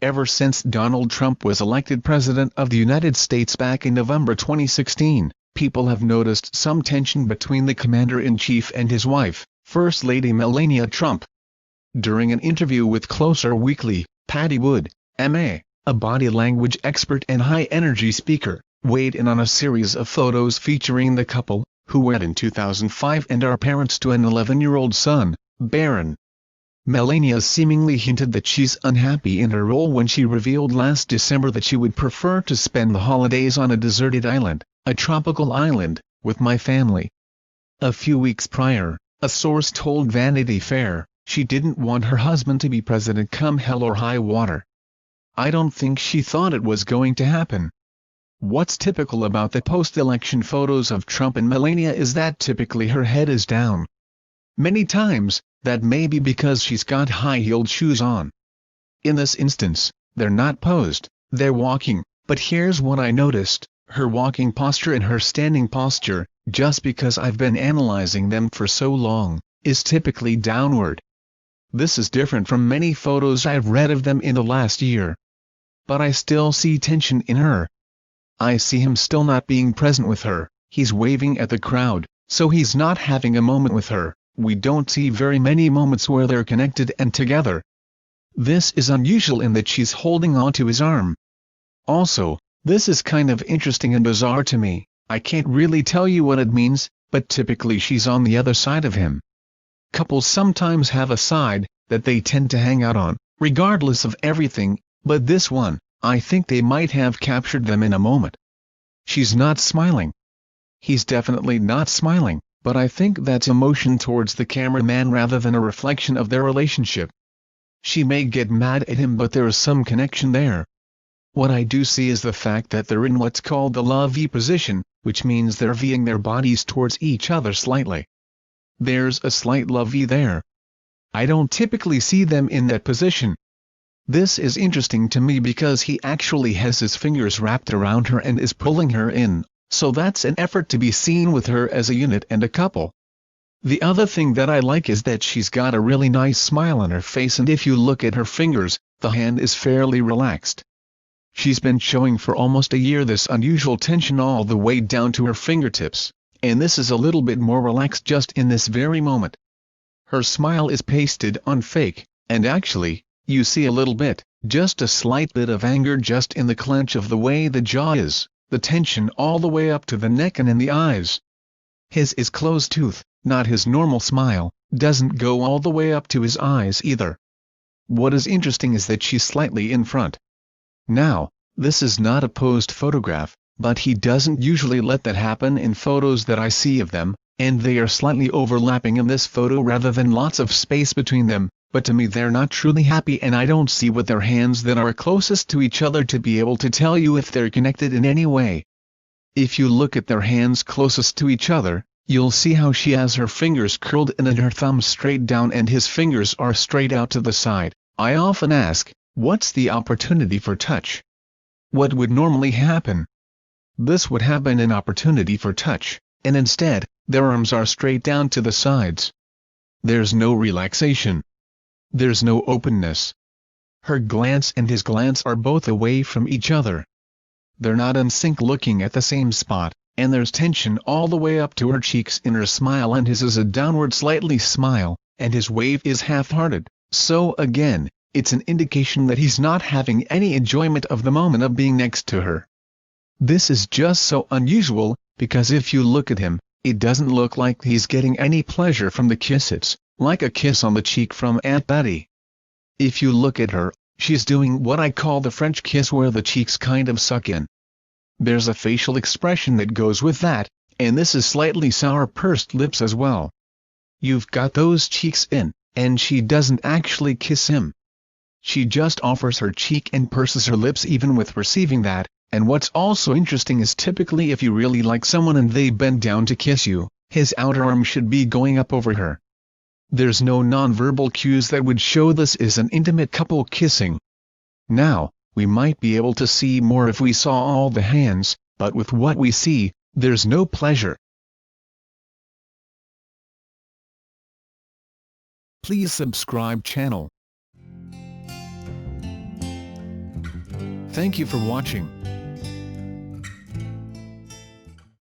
Ever since Donald Trump was elected President of the United States back in November 2016, people have noticed some tension between the Commander-in-Chief and his wife, First Lady Melania Trump. During an interview with Closer Weekly, Patty Wood, M.A., a body language expert and high-energy speaker, weighed in on a series of photos featuring the couple, who wed in 2005 and are parents to an 11-year-old son, Barron. Melania seemingly hinted that she's unhappy in her role when she revealed last December that she would prefer to spend the holidays on a deserted island, a tropical island, with my family. A few weeks prior, a source told Vanity Fair, she didn't want her husband to be president come hell or high water. I don't think she thought it was going to happen. What's typical about the post-election photos of Trump and Melania is that typically her head is down. Many times, that may be because she's got high-heeled shoes on. In this instance, they're not posed, they're walking, but here's what I noticed: her walking posture and her standing posture, just because I've been analyzing them for so long, is typically downward. This is different from many photos I've read of them in the last year. But I still see tension in her. I see him still not being present with her, he's waving at the crowd, so he's not having a moment with her. We don't see very many moments where they're connected and together. This is unusual in that she's holding onto his arm. Also, this is kind of interesting and bizarre to me. I can't really tell you what it means, but typically she's on the other side of him. Couples sometimes have a side that they tend to hang out on, regardless of everything, but this one, I think they might have captured them in a moment. She's not smiling. He's definitely not smiling, but I think that's emotion towards the cameraman rather than a reflection of their relationship. She may get mad at him, but there is some connection there. What I do see is the fact that they're in what's called the love V position, which means they're Ving their bodies towards each other slightly. There's a slight love V there. I don't typically see them in that position. This is interesting to me because he actually has his fingers wrapped around her and is pulling her in, so that's an effort to be seen with her as a unit and a couple. The other thing that I like is that she's got a really nice smile on her face, and if you look at her fingers, the hand is fairly relaxed. She's been showing for almost a year this unusual tension all the way down to her fingertips, and this is a little bit more relaxed just in this very moment. Her smile is pasted on fake, and actually, you see a little bit, just a slight bit of anger just in the clench of the way the jaw is, the tension all the way up to the neck and in the eyes. His is closed-tooth, not his normal smile, doesn't go all the way up to his eyes either. What is interesting is that she's slightly in front. Now, this is not a posed photograph, but he doesn't usually let that happen in photos that I see of them, and they are slightly overlapping in this photo rather than lots of space between them, but to me they're not truly happy, and I don't see with their hands that are closest to each other to be able to tell you if they're connected in any way. If you look at their hands closest to each other, you'll see how she has her fingers curled in and her thumbs straight down and his fingers are straight out to the side. I often ask, what's the opportunity for touch? What would normally happen? This would have been an opportunity for touch, and instead, their arms are straight down to the sides. There's no relaxation. There's no openness. Her glance and his glance are both away from each other. They're not in sync looking at the same spot, and there's tension all the way up to her cheeks in her smile, and his is a downward slightly smile, and his wave is half-hearted, so again, it's an indication that he's not having any enjoyment of the moment of being next to her. This is just so unusual, because if you look at him, it doesn't look like he's getting any pleasure from the kiss. It's like a kiss on the cheek from Aunt Betty. If you look at her, she's doing what I call the French kiss, where the cheeks kind of suck in. There's a facial expression that goes with that, and this is slightly sour pursed lips as well. You've got those cheeks in, and she doesn't actually kiss him. She just offers her cheek and purses her lips even with receiving that, and what's also interesting is typically if you really like someone and they bend down to kiss you, his outer arm should be going up over her. There's no nonverbal cues that would show this is an intimate couple kissing. Now, we might be able to see more if we saw all the hands, but with what we see, there's no pleasure. Please subscribe channel. Thank you for watching.